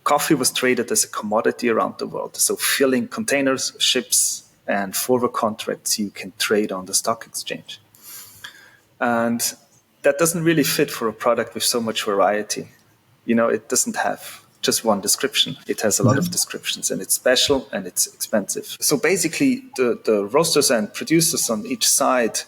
coffee was traded as a commodity around the world. So filling containers, ships, and forward contracts you can trade on the stock exchange. And that doesn't really fit for a product with so much variety. It doesn't have just one description. It has a lot of descriptions, and it's special and it's expensive. So basically, the roasters and producers on each side,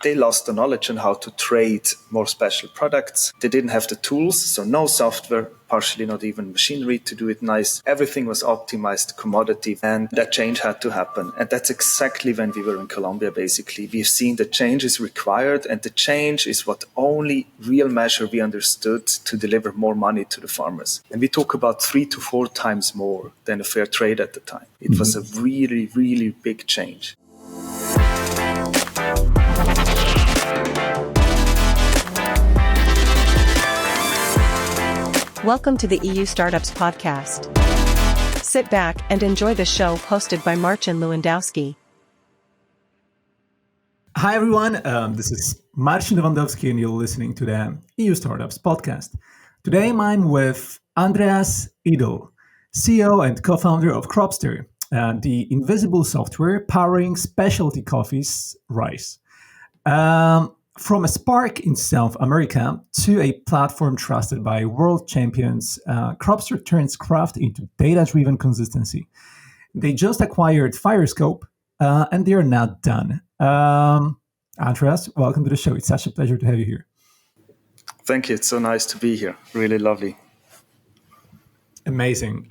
they lost the knowledge on how to trade more special products. They didn't have the tools, so no software, partially not even machinery to do it nice. Everything was optimized commodity, and that change had to happen. And that's exactly when we were in Colombia, basically. We've seen the change is required, and the change is what only real measure we understood to deliver more money to the farmers. And we talk about 3 to 4 times more than a fair trade at the time. It was a really, really big change. Welcome to the EU Startups Podcast. Sit back and enjoy the show hosted by Marcin Lewandowski. Hi everyone, this is Marcin Lewandowski and you're listening to the EU Startups Podcast. Today I'm with Andreas Idl, CEO and co-founder of Cropster, the invisible software powering specialty coffees rice. From a spark in South America to a platform trusted by world champions, Cropster turns craft into data-driven consistency. They just acquired FireScope, and they are not done. Andreas, welcome to the show. It's such a pleasure to have you here. Thank you. It's so nice to be here. Really lovely. Amazing.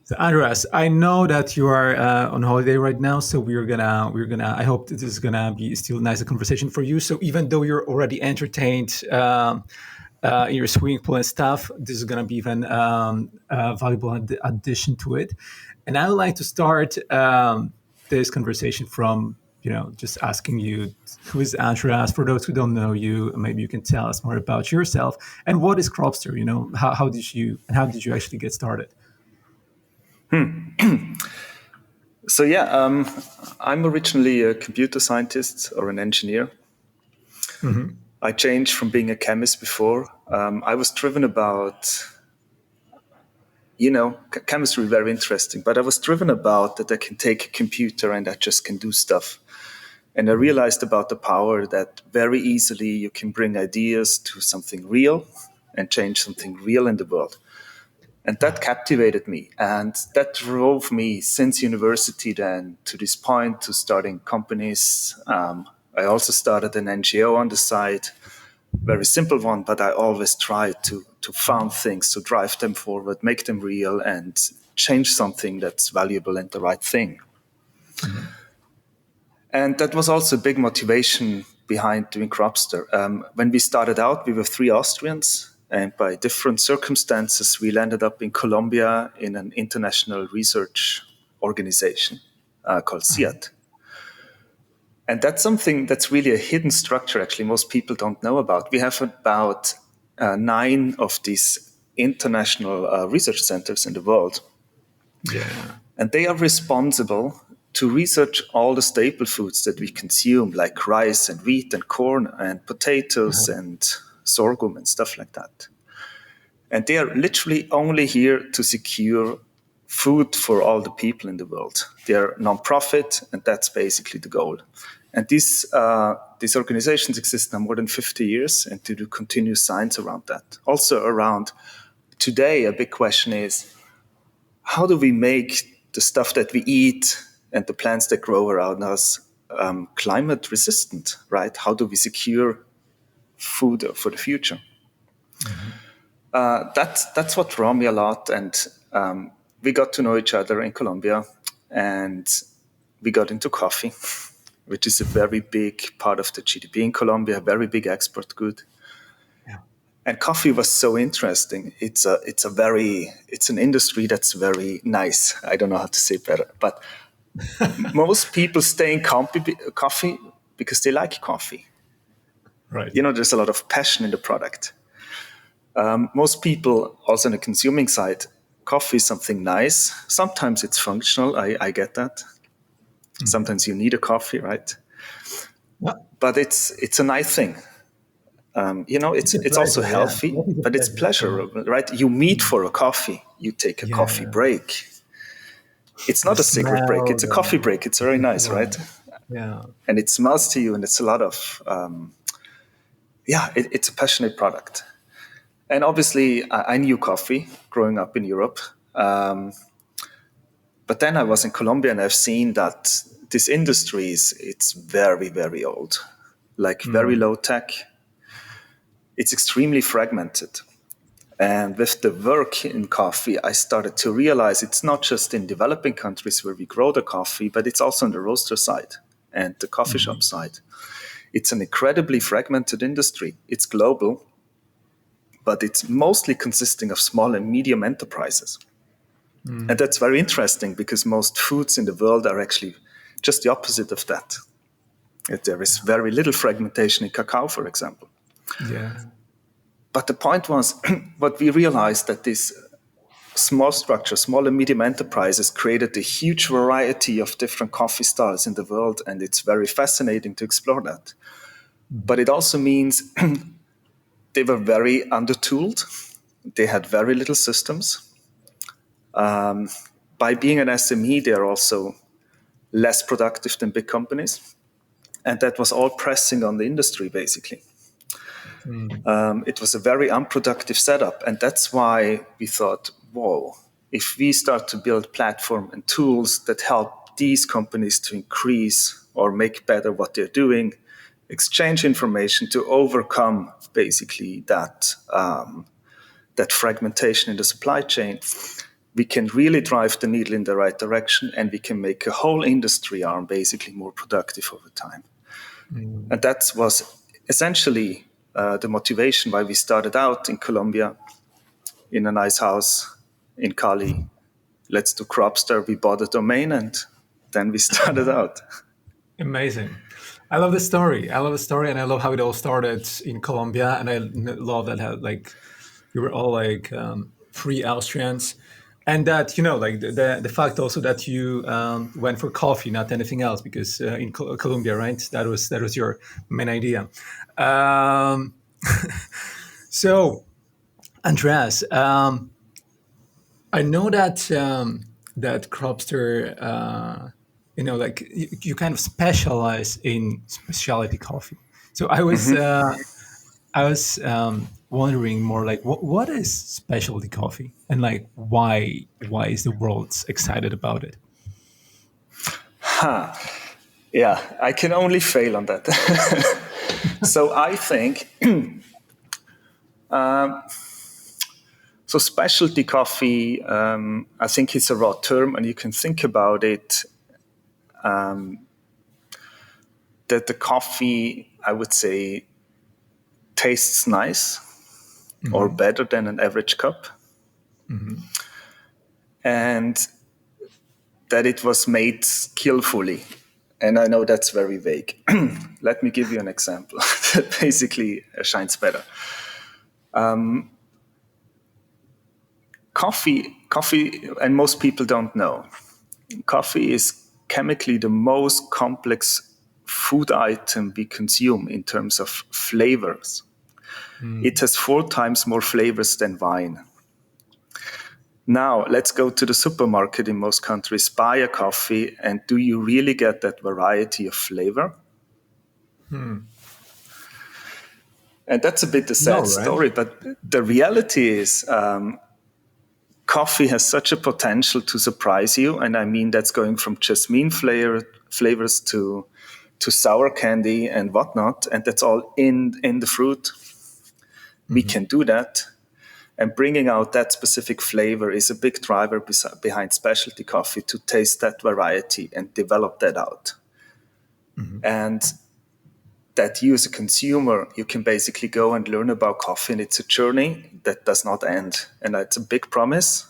So Andreas, I know that you are on holiday right now, so we're gonna. I hope this is gonna be still a nice conversation for you. So even though you're already entertained in your swimming pool and stuff, this is gonna be even a valuable addition to it. And I would like to start this conversation from just asking you, who is Andreas? For those who don't know you, maybe you can tell us more about yourself and what is Cropster. How did you actually get started? So I'm originally a computer scientist or an engineer. Mm-hmm. I changed from being a chemist before. I was driven about, chemistry very interesting, but I was driven about that I can take a computer and I just can do stuff. And I realized about the power that very easily you can bring ideas to something real and change something real in the world. And that captivated me. And that drove me since university then to this point to starting companies. I also started an NGO on the side, very simple one, but I always tried to found things, to drive them forward, make them real, and change something that's valuable and the right thing. Mm-hmm. And that was also a big motivation behind doing Cropster. When we started out, we were 3 Austrians. And by different circumstances, we landed up in Colombia in an international research organization called CIAT. And that's something that's really a hidden structure, actually, most people don't know about. We have about 9 of these international research centers in the world. Yeah. And they are responsible to research all the staple foods that we consume, like rice and wheat and corn and potatoes and sorghum and stuff like that. And they are literally only here to secure food for all the people in the world. They are non-profit, and that's basically the goal. And these organizations exist now more than 50 years, and to do continuous science around that. Also around today, a big question is, how do we make the stuff that we eat and the plants that grow around us climate resistant, right? How do we secure food for the future? Mm-hmm. That's what drew me a lot, and we got to know each other in Colombia, and we got into coffee, which is a very big part of the GDP in Colombia, a very big export good. Yeah. And coffee was so interesting. It's an industry that's very nice. I don't know how to say it better, but most people stay in coffee because they like coffee. Right. There's a lot of passion in the product. Most people, also on the consuming side, coffee is something nice. Sometimes it's functional. I get that. Mm-hmm. Sometimes you need a coffee, right? Yeah. But it's a nice thing. It's a It's also pleasure. Yeah, healthy, coffee is a but it's pleasure. So pleasurable, right? You meet for a coffee, you take a coffee yeah, break. It's the not a cigarette break; smell, it's a coffee break. It's very nice, yeah, right? yeah. And it smells to you, and it's a lot of it's a passionate product. And obviously, I knew coffee growing up in Europe, but then I was in Colombia, and I've seen that this industry it's very very old, like very Mm, low tech. It's extremely fragmented. And with the work in coffee, I started to realize it's not just in developing countries where we grow the coffee, but it's also on the roaster side and the coffee shop mhm, side. It's an incredibly fragmented industry. It's global, but it's mostly consisting of small and medium enterprises. And mm, that's very interesting because most foods in the world are actually just the opposite of that. There is very little fragmentation in cacao, for example. yeah. But the point was, what we realized that this small structure, small and medium enterprises created a huge variety of different coffee styles in the world, and it's very fascinating to explore that. But Mhm, it also means they were very undertooled. They had very little systems. By being an SME, they're also less productive than big companies. And that was all pressing on the industry, basically. mm, It was a very unproductive setup. And that's why we thought, whoa, if we start to build platform and tools that help these companies to increase or make better what they're doing, exchange information to overcome basically that fragmentation in the supply chain, we can really drive the needle in the right direction, and we can make a whole industry arm basically more productive over time. mm. And that was essentially the motivation why we started out in Colombia in a nice house in Cali. Let's do Cropster. We bought a domain, and then we started out. Amazing. I love the story. I love the story, and I love how it all started in Colombia. And I love that how like you were all like free Austrians, and that like the fact also that you went for coffee, not anything else, because in Colombia, right? That was your main idea. Um, so, Andreas, I know that that Cropster, like you kind of specialize in specialty coffee. So I was wondering more like what is specialty coffee, and like why is the world excited about it? Yeah, I can only fail on that. So I think so. Specialty coffee, I think it's a raw term, and you can think about it that the coffee, I would say, tastes nice or Hmm. better than an average cup, Hmm. and that it was made skillfully. And I know that's very vague. Let me give you an example that basically shines better. Coffee, and most people don't know, coffee is chemically the most complex food item we consume in terms of flavors. It Mm. has 4 times more flavors than wine. Now, let's go to the supermarket in most countries, buy a coffee, and do you really get that variety of flavor? Hmm. And that's a bit a No, sad right? story, but the reality is coffee has such a potential to surprise you. And I mean, that's going from jasmine flavors to sour candy and whatnot. And that's all in the fruit. We Hmm. can do that. And bringing out that specific flavor is a big driver behind specialty coffee to taste that variety and develop that out. Hmm. And that you as a consumer, you can basically go and learn about coffee, and it's a journey that does not end. And that's a big promise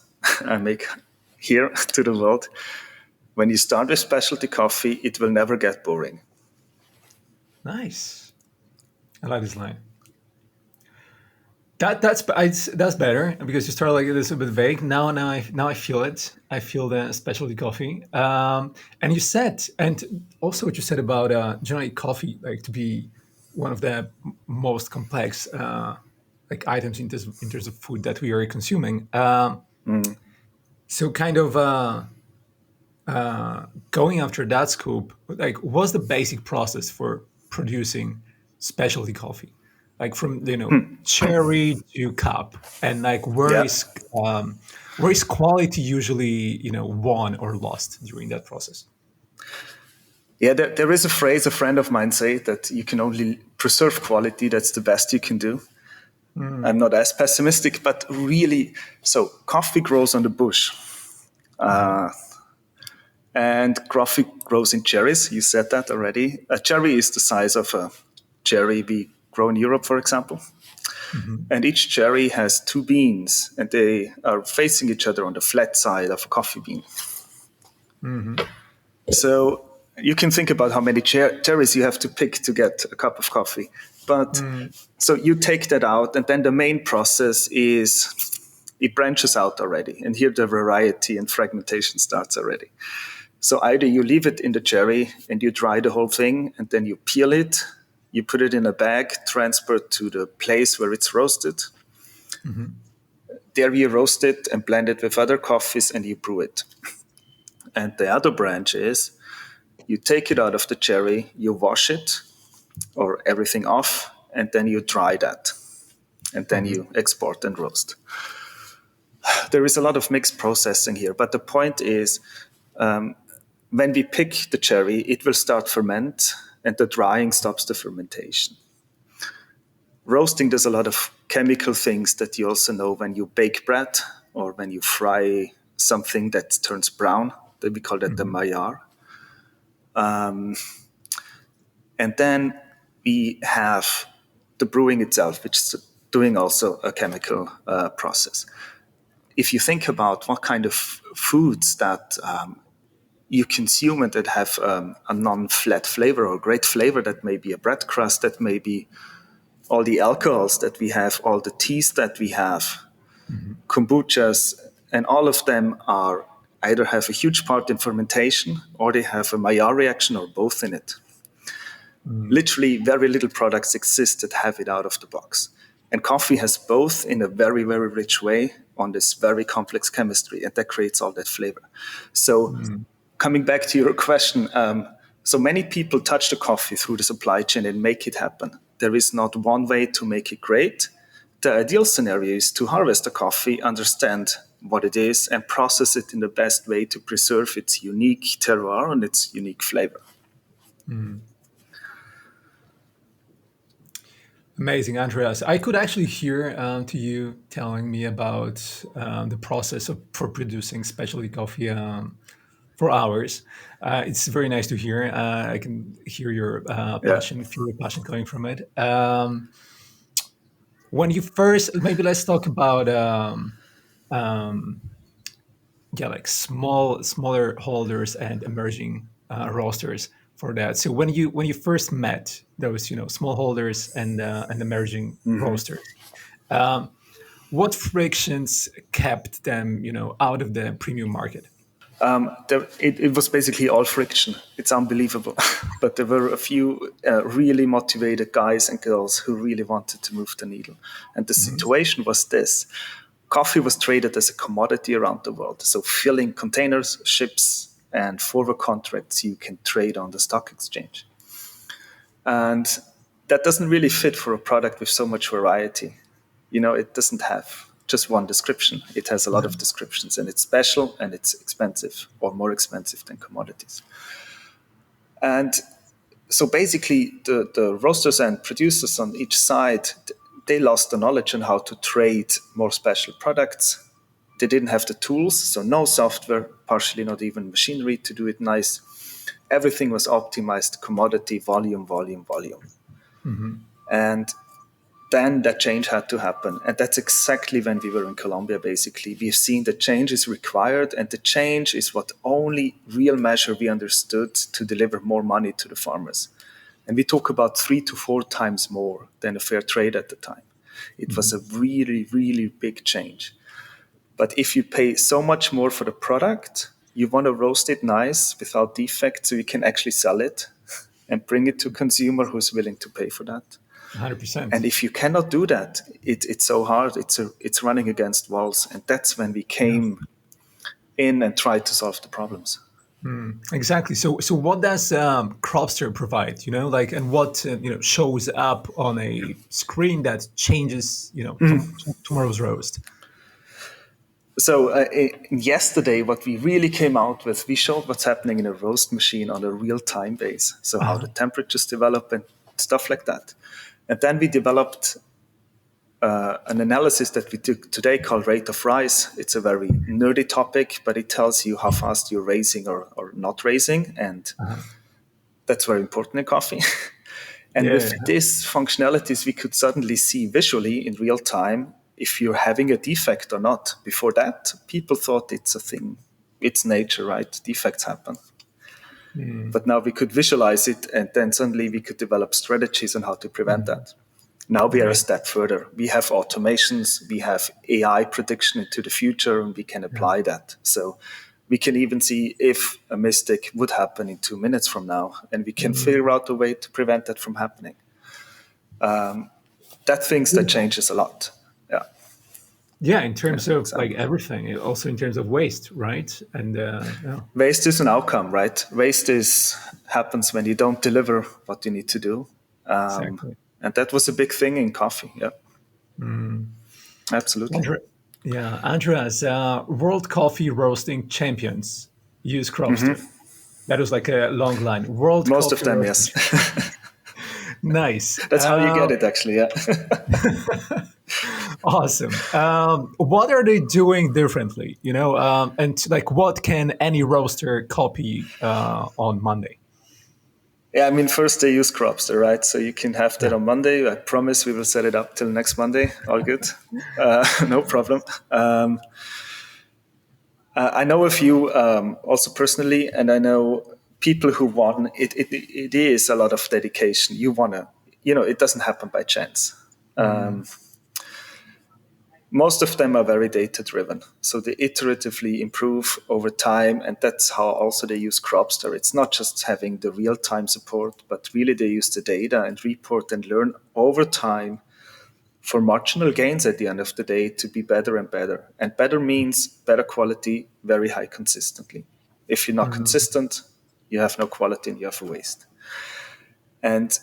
I make here to the world. When you start with specialty coffee, it will never get boring. Nice. I like this line. That's better because you start like it is a bit vague. Now I feel it. I feel the specialty coffee. And you said, and also what you said about generally coffee like to be one of the most complex like items in terms of food that we are consuming. So kind of going after that scope, like what's the basic process for producing specialty coffee, like from cherry to cup, and like Yeah. where is quality usually won or lost during that process? Yeah, there is a phrase a friend of mine say that you can only preserve quality. That's the best you can do. I'm not as pessimistic, but really, so coffee grows on the bush, and coffee grows in cherries. You said that already. A cherry is the size of a cherry we grow in Europe, for example. And each cherry has two beans, and they are facing each other on the flat side of a coffee bean. So you can think about how many cherries you have to pick to get a cup of coffee. But so you take that out, and then the main process is it branches out already. And here the variety and fragmentation starts already. So either you leave it in the cherry and you dry the whole thing, and then you peel it, you put it in a bag, transfer it to the place where it's roasted. There you roast it and blend it with other coffees, and you brew it. And the other branch is you take it out of the cherry, you wash it or everything off, and then you dry that. And then you export and roast. There is a lot of mixed processing here, but the point is when we pick the cherry, it will start ferment, and the drying stops the fermentation. Roasting does a lot of chemical things that you also know when you bake bread or when you fry something that turns brown. We call that the Maillard. And then we have the brewing itself, which is doing also a chemical process. If you think about what kind of foods that you consume and that have a non-flat flavor or great flavor, that may be a bread crust, that may be all the alcohols that we have, all the teas that we have, kombuchas, and all of them are either have a huge part in fermentation or they have a Maillard reaction or both in it. Literally very little products exist that have it out of the box. And coffee has both in a very, very rich way on this very complex chemistry, and that creates all that flavor. So coming back to your question, so many people touch the coffee through the supply chain and make it happen. There is not one way to make it great. The ideal scenario is to harvest the coffee, understand what it is, and process it in the best way to preserve its unique terroir and its unique flavor. Amazing, Andreas. I could actually hear to you telling me about the process for producing specialty coffee for hours. It's very nice to hear. I can hear your passion, feel your passion coming from it. When you first, maybe let's talk about like smaller holders and emerging roasters for that. So when you first met those small holders and emerging roasters, what frictions kept them out of the premium market? It was basically all friction. It's unbelievable. But there were a few really motivated guys and girls who really wanted to move the needle. And the situation was this. Coffee was traded as a commodity around the world. So filling containers, ships, and forward contracts you can trade on the stock exchange. And that doesn't really fit for a product with so much variety. It doesn't have just one description. It has a lot of descriptions, and it's special and it's expensive, or more expensive than commodities. And so basically the roasters and producers on each side, they lost the knowledge on how to trade more special products. They didn't have the tools, so no software, partially not even machinery to do it nice. Everything was optimized commodity, volume. And then that change had to happen. And that's exactly when we were in Colombia, basically. We've seen the change is required, and the change is what only real measure we understood to deliver more money to the farmers. And we talk about 3 to 4 times more than a fair trade at the time. It was a really, really big change. But if you pay so much more for the product, you want to roast it nice without defects so you can actually sell it. and bring it to a consumer who's willing to pay for that. 100%. And if you cannot do that, it's so hard. It's running against walls. And that's when we came in and tried to solve the problems. Exactly. So what does Cropster provide? And what shows up on a screen that changes tomorrow's roast? So yesterday, what we really came out with, we showed what's happening in a roast machine on a real-time base. So how the temperatures develop and stuff like that. And then we developed an analysis that we took today called rate of rise. It's a very nerdy topic, but it tells you how fast you're raising or not raising. And that's very important in coffee. And with these functionalities, we could suddenly see visually in real time if you're having a defect or not. Before that, people thought it's a thing. It's nature, right? Defects happen. But now we could visualize it, and then suddenly we could develop strategies on how to prevent that. Now we are a step further. We have automations, we have AI prediction into the future, and we can apply that. So we can even see if a mistake would happen in 2 minutes from now, and we can figure out a way to prevent that from happening. That changes a lot. Yeah. Yeah, in terms of like everything, also in terms of waste, right? And waste is an outcome, right? Waste happens when you don't deliver what you need to do. Exactly. And that was a big thing in coffee. Yeah, absolutely. Andreas, World Coffee Roasting Champions use Cropster. That was like a long line. Most of them, yes. Nice. That's how you get it, actually. Yeah. Awesome. What are they doing differently? And like, what can any roaster copy on Monday? Yeah, I mean, first they use Cropster, right? So you can have that on Monday. I promise we will set it up till next Monday. All good. No problem. I know a few also personally, and I know people who won. It is a lot of dedication. You want to, it doesn't happen by chance. Most of them are very data-driven. So they iteratively improve over time, and that's how also they use Cropster. It's not just having the real-time support, but really they use the data and report and learn over time for marginal gains at the end of the day to be better and better. And better means better quality, very high consistently. If you're not consistent, you have no quality and you have a waste. And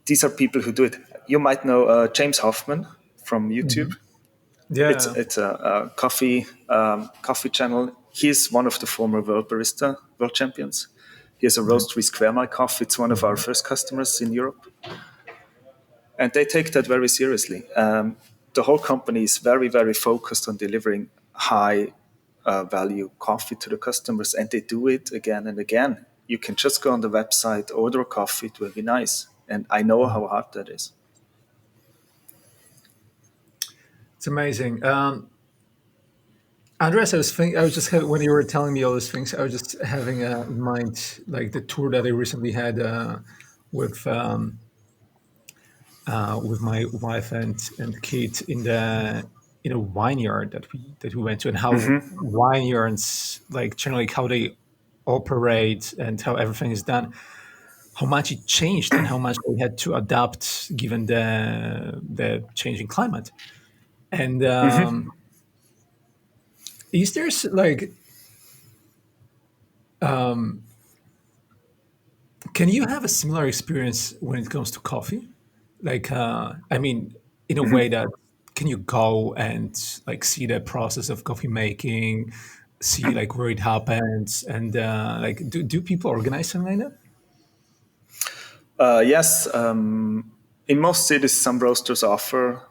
these are people who do it. You might know James Hoffman from YouTube. Yeah, it's a coffee channel. He's one of the former world champions. He has a roastery Square Mile Coffee. It's one of our first customers in Europe, and they take that very seriously. The whole company is very, very focused on delivering high value coffee to the customers, and they do it again and again. You can just go on the website, order a coffee. It will be nice, and I know how hard that is. It's amazing. Andreas, when you were telling me all these things, I was just having in mind like the tour that I recently had with my wife and kid in a vineyard that we went to, and how vineyards like generally how they operate and how everything is done. How much it changed and how much they had to adapt given the changing climate. And is there like, can you have a similar experience when it comes to coffee? Like, I mean, in a way that can you go and like see the process of coffee making, see like where it happens, and like do people organize something like that? Yes. In most cities, some roasters offer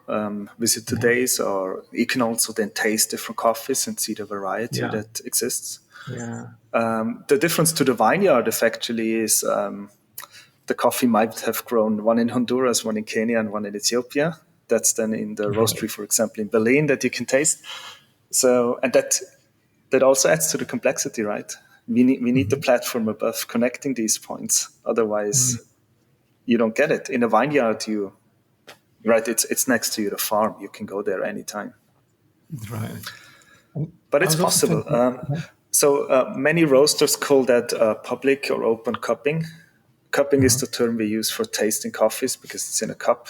visitor days, or you can also then taste different coffees and see the variety that exists. Yeah. The difference to the vineyard, actually, is the coffee might have grown one in Honduras, one in Kenya, and one in Ethiopia. That's then in the roastery, for example, in Berlin, that you can taste. So, and that also adds to the complexity, right? We need the platform above connecting these points. Otherwise, you don't get it. In a vineyard, it's next to you, the farm. You can go there anytime. Right. But it's possible. So many roasters call that public or open cupping. cupping is the term we use for tasting coffees because it's in a cup.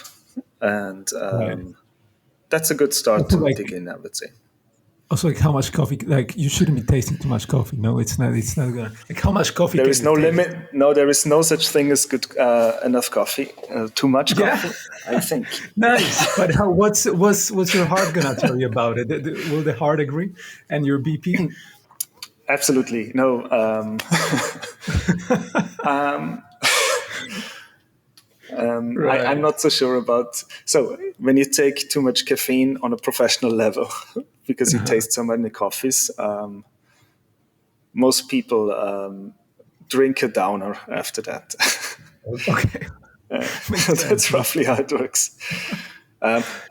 And Right. that's a good start Also, to like dig in, I would say. how much coffee? Like you shouldn't be tasting too much coffee. No, it's not. It's not gonna. Like how much coffee There can is you no taste? limit. No, there is no such thing as good enough coffee. Too much Yeah, coffee, I think. nice. But what's your heart gonna tell you about it? Will the heart agree? And your BP? Absolutely. No. I'm Right. not so sure about. So when you take too much caffeine on a professional level, because you taste so many coffees, most people drink a downer after that. Okay. Makes sense. That's roughly how it works.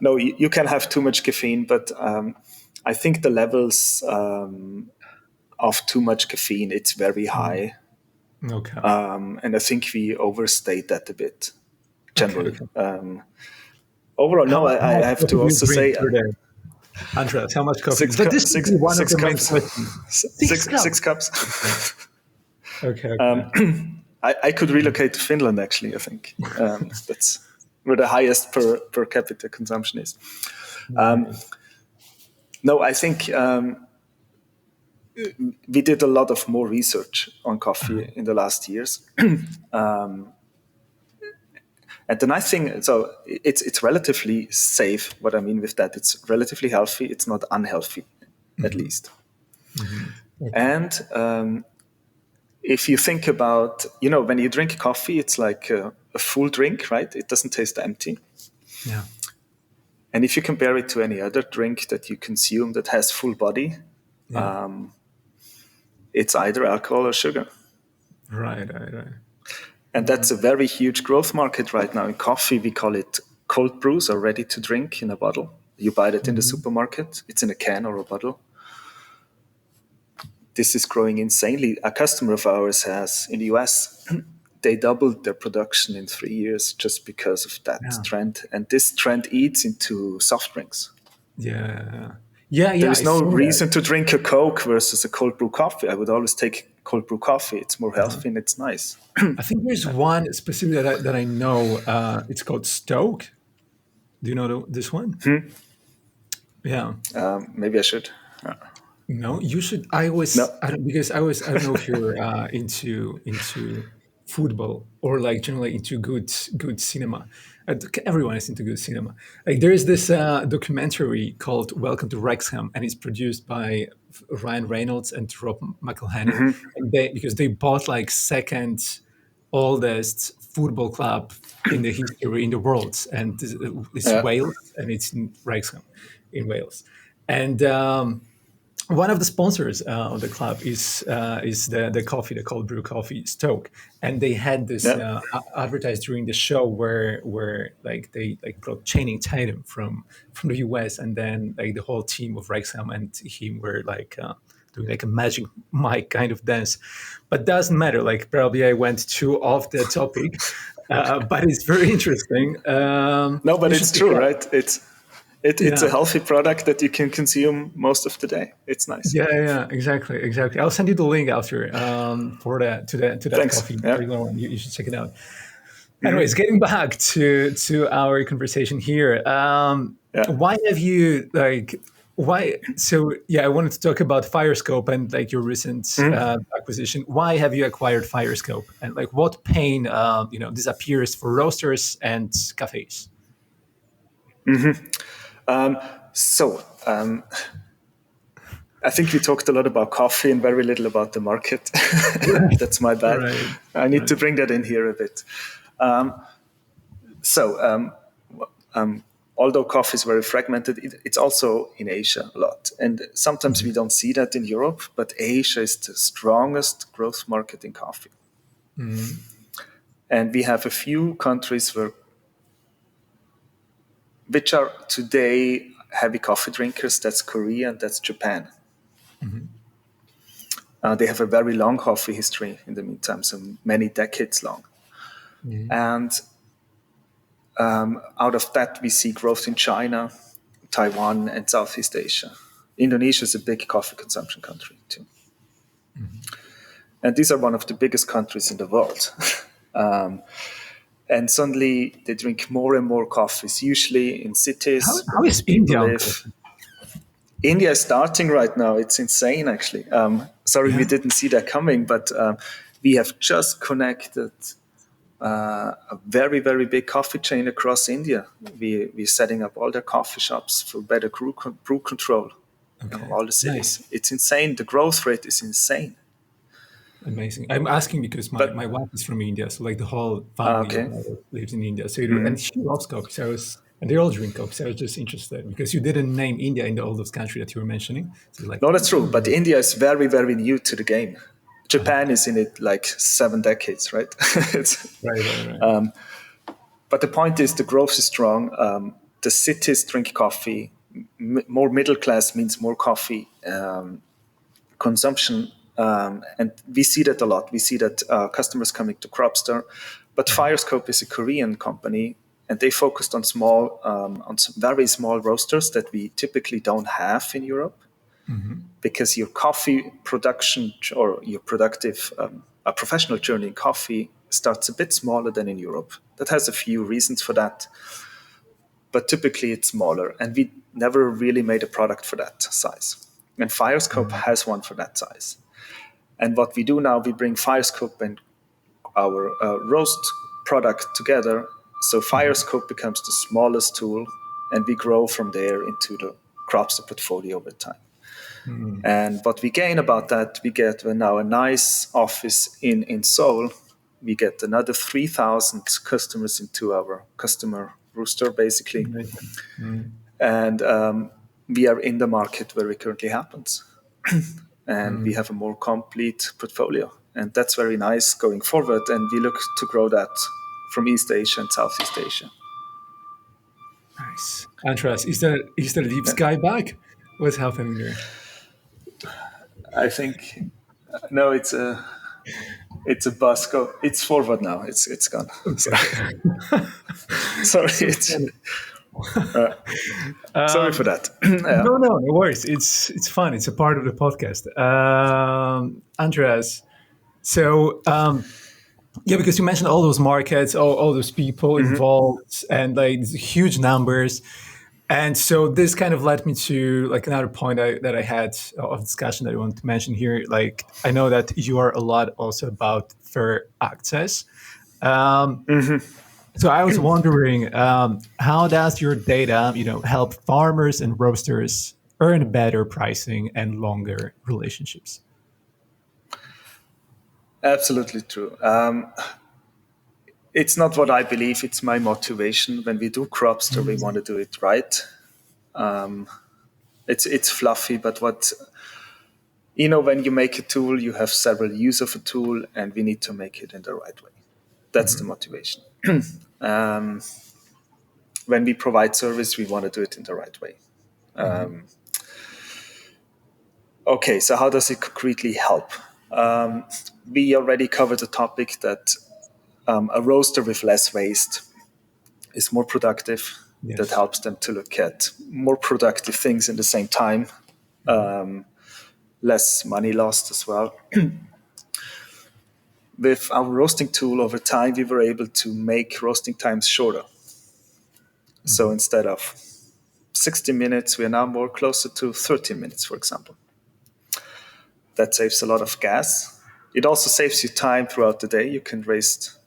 No, you can have too much caffeine, but I think the levels of too much caffeine, it's very high. Okay. And I think we overstate that a bit Okay. generally. Okay. Overall, How no, much, how I much have coffee to do you also drink say per day? Andreas, how much coffee? But this would be one of six the main cups. questions. Six Six cups. cups. Okay. Okay. I could relocate to Finland, actually, I think. That's where the highest per capita consumption is. Nice. No, I think we did a lot of more research on coffee in the last years. And the nice thing, so it's relatively safe. What I mean with that, it's relatively healthy. It's not unhealthy, at least. Okay. And if you think about, when you drink coffee, it's like a full drink, right? It doesn't taste empty. Yeah. And if you compare it to any other drink that you consume that has full body, Yeah. it's either alcohol or sugar. Right. Right. Right. And that's a very huge growth market right now. In coffee, we call it cold brews or ready to drink in a bottle. You buy it in the supermarket. It's in a can or a bottle. This is growing insanely. A customer of ours has, in the US, they doubled their production in 3 years just because of that Yeah. trend. And this trend eats into soft drinks. Yeah. Yeah. There Yeah. is I no saw that. reason to drink a Coke versus a cold brew coffee. I would always take cold brew coffee. It's more healthy and it's nice. I think there's one specifically that I know. It's called Stoke. Do you know this one? Yeah. Maybe I should. No, you should. No. I don't, because I don't know if you're into football or like generally into good cinema. Everyone is into good cinema. Like there is this documentary called Welcome to Wrexham, and it's produced by Ryan Reynolds and Rob McElhenney, and because they bought like second oldest football club in the history in the world, and it's Yeah. Wales, and it's in Wrexham, in Wales, and. One of the sponsors of the club is the coffee, the cold brew coffee, Stoke, and they had this Yeah. advertised during the show where like they like brought Channing Tatum from the US, and then like the whole team of Wrexham and him were like doing like a magic Mike kind of dance, but doesn't matter. Like probably I went too off the topic, but it's very interesting. No, but You should it's check true, it out. right? It's a Yeah. healthy product that you can consume most of the day. It's nice. Yeah, yeah, exactly, exactly. I'll send you the link after for that to that Thanks. coffee. Yeah. You should check it out. Anyways, getting back to our conversation here. Yeah. Why have you like why? So yeah, I wanted to talk about FireScope and like your recent acquisition. Why have you acquired FireScope, and like what pain disappears for roasters and cafes? So I think we talked a lot about coffee and very little about the market. That's my bad. Right, I need right. to bring that in here a bit. So although coffee is very fragmented, it's also in Asia a lot. And sometimes we don't see that in Europe, but Asia is the strongest growth market in coffee. And we have a few countries which are today heavy coffee drinkers. That's Korea and that's Japan. They have a very long coffee history in the meantime, so many decades long. And out of that, we see growth in China, Taiwan, and Southeast Asia. Indonesia is a big coffee consumption country too. And these are one of the biggest countries in the world. And suddenly they drink more and more coffees, usually in cities How where is people India on live. coffee? India is starting right now. It's insane, actually. Sorry, we Yeah. didn't see that coming, but we have just connected a very, very big coffee chain across India. We're setting up all their coffee shops for better brew control of Okay. all the Nice. cities. It's insane. The growth rate is insane. Amazing. I'm asking because my But wife is from India, so like the whole family okay. lives in India. So and she loves coffee. So and they all drink coffee. So I was just interested because you didn't name India in all those countries that you were mentioning. So like, No, that's true. But India is very, very new to the game. Japan okay. is in it like 7 decades, right? it's, Right, right, right. but the point is, the growth is strong. The cities drink coffee. More middle class means more coffee consumption. And we see that a lot. We see that customers coming to Cropster. But FireScope is a Korean company, and they focused on on some very small roasters that we typically don't have in Europe, because your coffee production or your productive, a professional journey in coffee starts a bit smaller than in Europe. That has a few reasons for that, but typically it's smaller, and we never really made a product for that size. And FireScope has one for that size. And what we do now, we bring FireScope and our roast product together. So FireScope becomes the smallest tool, and we grow from there into the Cropster portfolio over time. And what we gain about that, we get now a nice office in Seoul. We get another 3,000 customers into our customer rooster, basically. Amazing. Mm. And we are in the market where it currently happens. And we have a more complete portfolio. And that's very nice going forward. And we look to grow that from East Asia and Southeast Asia. Nice. Andreas, is there a deep sky bag? What's happening there? I think, no, it's a bus go. It's forward now. It's gone. Okay, Sorry, okay. sorry. So It's funny. sorry for that. Yeah. No worries. It's fun. It's a part of the podcast. Andreas, so yeah, because you mentioned all those markets, all those people involved, and like these huge numbers. And so this kind of led me to like another point that I had of discussion that I want to mention here. Like I know that you are a lot also about fair access. Um, so I was wondering, how does your data, help farmers and roasters earn better pricing and longer relationships? Absolutely true. It's not what I believe. It's my motivation. When we do Cropster, we want to do it right. It's fluffy, but when you make a tool, you have several use of a tool, and we need to make it in the right way. That's the motivation. um, when we provide service, we want to do it in the right way. Okay, so how does it concretely help? We already covered the topic that a roaster with less waste is more productive. That Yes. helps them to look at more productive things in the same time. Less money lost as well. With our roasting tool over time, we were able to make roasting times shorter. So instead of 60 minutes, we are now more closer to 30 minutes, for example. That saves a lot of gas. It also saves you time throughout the day. You can roast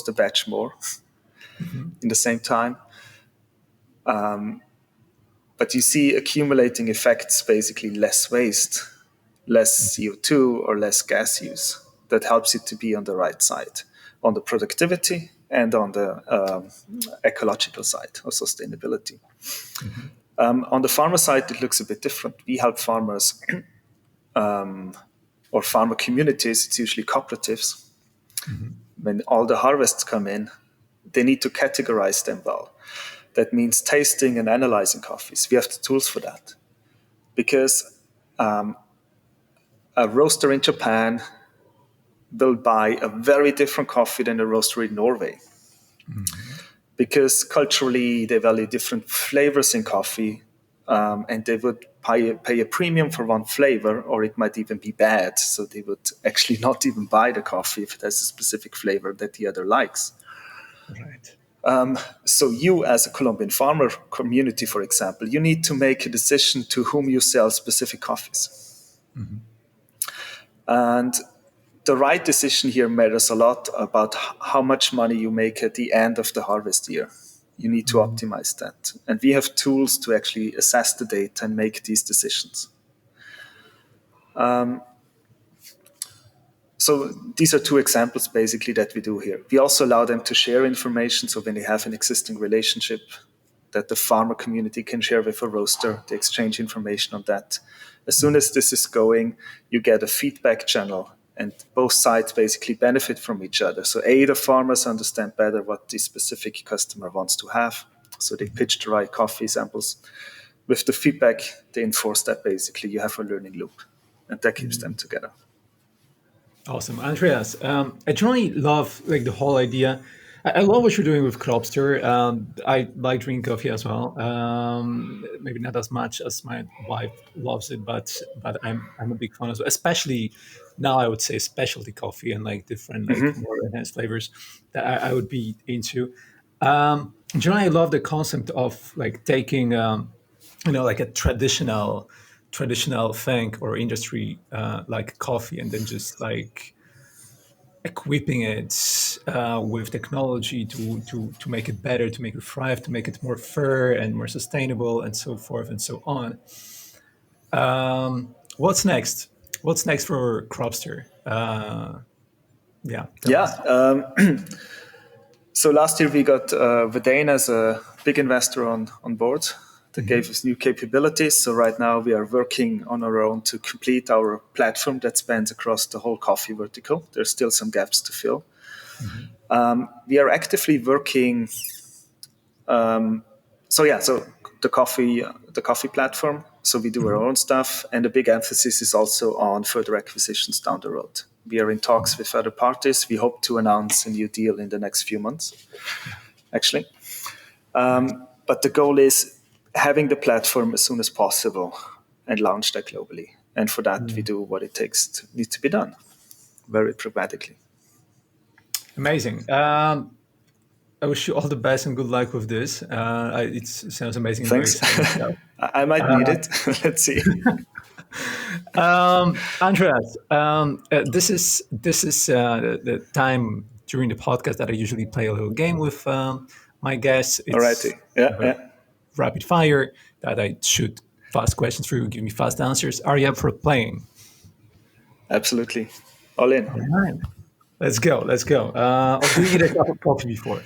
a batch more in the same time. But you see accumulating effects, basically less waste, less CO2 or less gas use. That helps you to be on the right side, on the productivity and on the ecological side or sustainability. On the farmer side, it looks a bit different. We help farmers or farmer communities, it's usually cooperatives. When all the harvests come in, they need to categorize them well. That means tasting and analyzing coffees. We have the tools for that. Because a roaster in Japan will buy a very different coffee than a roaster in Norway. Because culturally, they value different flavors in coffee. and they would pay a premium for one flavor, or it might even be bad. So they would actually not even buy the coffee if it has a specific flavor that the other likes. Right. So you, as a Colombian farmer community, for example, you need to make a decision to whom you sell specific coffees. Mm-hmm. And the right decision here matters a lot about how much money you make at the end of the harvest year. You need to optimize that. And we have tools to actually assess the data and make these decisions. So these are two examples basically that we do here. We also allow them to share information. So when they have an existing relationship that the farmer community can share with a roaster, they exchange information on that. As soon as this is going, you get a feedback channel, and both sides basically benefit from each other. So the farmers understand better what the specific customer wants to have. So they pitch the right coffee samples. With the feedback, they enforce that basically. You have a learning loop, and that keeps them together. Awesome, Andreas. I generally love the whole idea. I love what you're doing with Cropster. I like drinking coffee as well. Maybe not as much as my wife loves it, but I'm a big fan as well. Especially now, I would say specialty coffee and different more enhanced flavors that I would be into. Generally, I love the concept of taking a traditional thing or industry like coffee, and then just equipping it with technology to make it better, to make it thrive, to make it more fair and more sustainable, and so forth and so on. What's next? What's next for Cropster? So last year we got Verdane as a big investor on board. That gave us new capabilities. So right now we are working on our own to complete our platform that spans across the whole coffee vertical. There's still some gaps to fill. We are actively working. So the coffee platform. So we do our own stuff, and a big emphasis is also on further acquisitions down the road. We are in talks with other parties. We hope to announce a new deal in the next few months, actually. But the goal is having the platform as soon as possible and launch that globally. And for that, we do what it needs to be done, very pragmatically. Amazing. I wish you all the best and good luck with this. It sounds amazing. Thanks. I might need it. Let's see. Andreas, this is the time during the podcast that I usually play a little game with my guests. It's Alrighty. Yeah. Rapid fire that I shoot fast questions for you, give me fast answers. Are you up for playing? Absolutely. All in. All right. Let's go. Do you eat a cup of coffee before?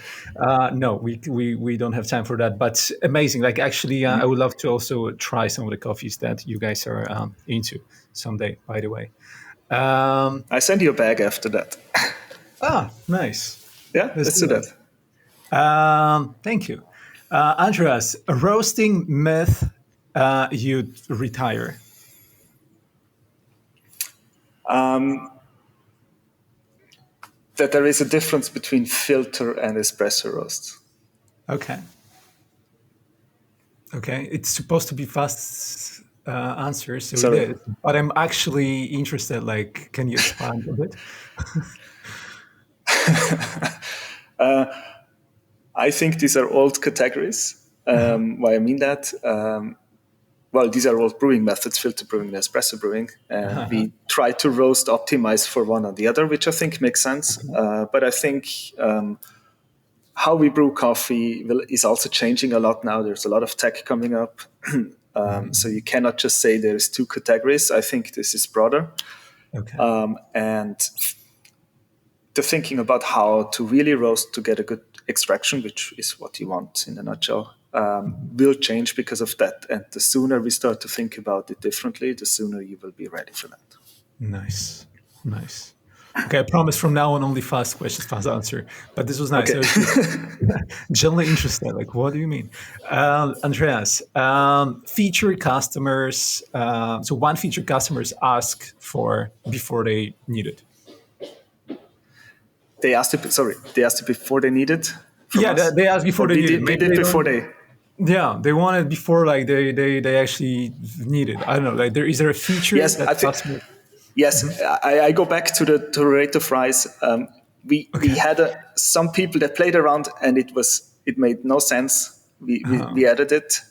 No, we don't have time for that. But amazing. I would love to also try some of the coffees that you guys are into someday, by the way. I send you a bag after that. Nice. Yeah, let's do that. Thank you. Andreas, a roasting myth you'd retire. That there is a difference between filter and espresso roast. Okay. It's supposed to be fast answers, so Sorry. it is. But I'm actually interested. Can you expand a bit? I think these are old categories. Why I mean that? These are old brewing methods, filter brewing and espresso brewing. We try to roast optimize for one or the other, which I think makes sense. But I think how we brew coffee is also changing a lot now. There's a lot of tech coming up. So you cannot just say there's two categories. I think this is broader. Okay. And the thinking about how to really roast to get a good extraction, which is what you want in a nutshell, will change because of that. And the sooner we start to think about it differently, the sooner you will be ready for that. Nice. Okay, I promise from now on only fast questions, fast answer. But this was nice. Okay. I was generally interested. What do you mean? Andreas, feature customers. So one feature customers ask for before they need it. They asked it before they need it? Yeah, they asked before they need it. They did before they... Yeah, they want it before like they actually need it. I don't know. Like, is there a feature Yes, that I think. customers? Yes, Mhm. I go back to the Toretto fries. We Okay. had some people that played around, and it made no sense. We Uh-huh. added it,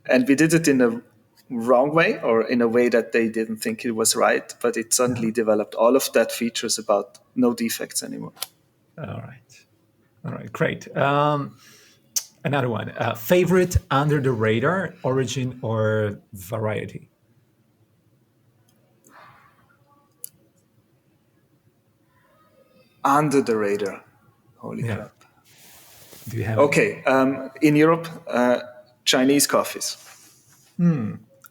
and we did it in a wrong way, or in a way that they didn't think it was right. But it Uh-huh. suddenly developed all of that features about no defects anymore. All right. All right. Great. Another one. Favorite under the radar, origin or variety? Under the radar. Holy Yeah. crap. Do you have any? Okay, in Europe, Chinese coffees.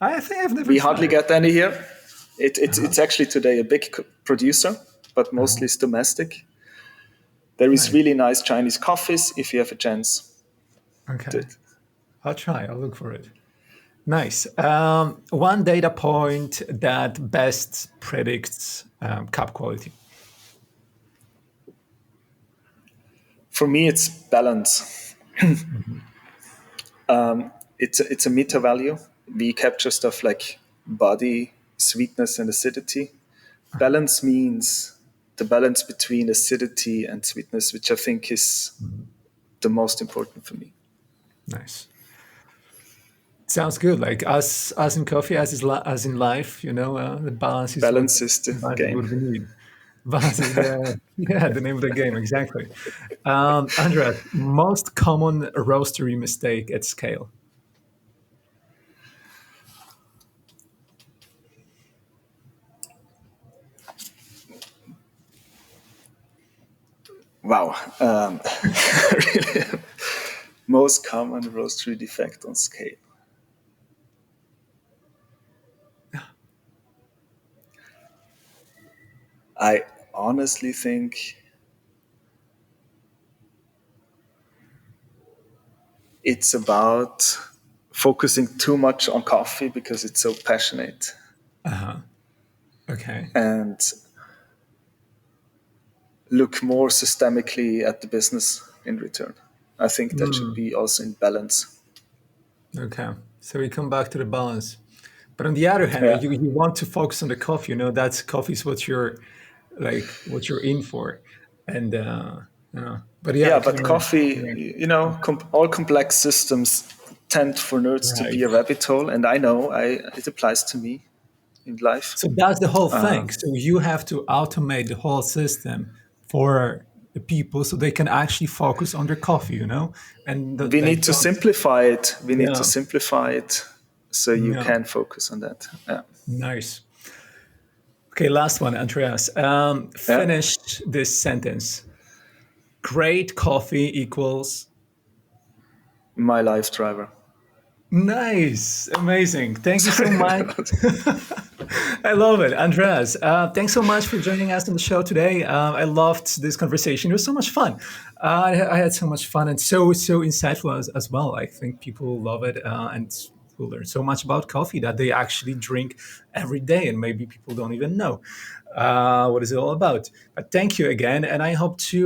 I think I've never We hardly tried. get any here. Uh-huh. It's actually today a big producer, but Uh-huh. mostly it's domestic. There is Nice. really nice Chinese coffees if you have a chance. Okay. To it. I'll try. I'll look for it. Nice. One data point that best predicts cup quality. For me, it's balance. Mhm. It's a meta value. We capture stuff like body, sweetness, and acidity. Balance means the balance between acidity and sweetness, which I think is Mhm. the most important for me. Nice. Sounds good. Like us in coffee, as in life, the Balance is the balance is game. what we need. Balance is the name of the game. Exactly. Andrea, most common roastery mistake at scale. Wow. Really, most common roastery defect on scale. I honestly think it's about focusing too much on coffee because it's so passionate Uh huh. Okay. and look more systemically at the business in return. I think that should Mm, be also in balance. okay. So we come back to the balance. But on the other hand, Yeah. like you want to focus on the coffee. That's coffee is what you're in for. And but yeah, I Yeah, can but imagine. coffee, Yeah. all complex systems tend for nerds to Right. be a rabbit hole, and I know it applies to me in life. So that's the whole thing. So you have to automate the whole system for the people so they can actually focus on their coffee, and We they need to don't. simplify it. We need to Yeah. simplify it so you Yeah. can focus on that. Yeah. Nice. Okay, last one, Andreas. Yeah. Finish this sentence. Great coffee equals. My life driver. Nice. Amazing. Thank you so Sorry much. about I love it. Andreas, thanks so much for joining us on the show today. I loved this conversation. It was so much fun. I had so much fun and so insightful as well. I think people love it and will learn so much about coffee that they actually drink every day, and maybe people don't even know what is it all about. But thank you again, and I hope to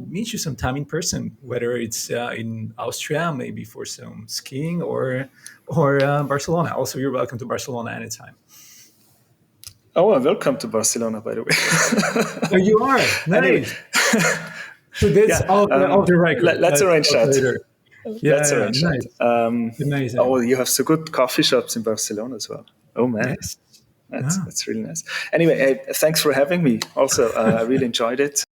meet you sometime in person, whether it's in Austria, maybe for some skiing, or Barcelona. Also, you're welcome to Barcelona anytime. Oh, welcome to Barcelona, by the way. Oh, you are Anyway, nice. So that's yeah, off the record. let's Let's arrange talk that. later. Yeah, Let's yeah, arrange that. nice, Oh, amazing. you have so good coffee shops in Barcelona as well. Oh man, Yes. that's Ah. that's really nice. Anyway, thanks for having me. Also, I really enjoyed it.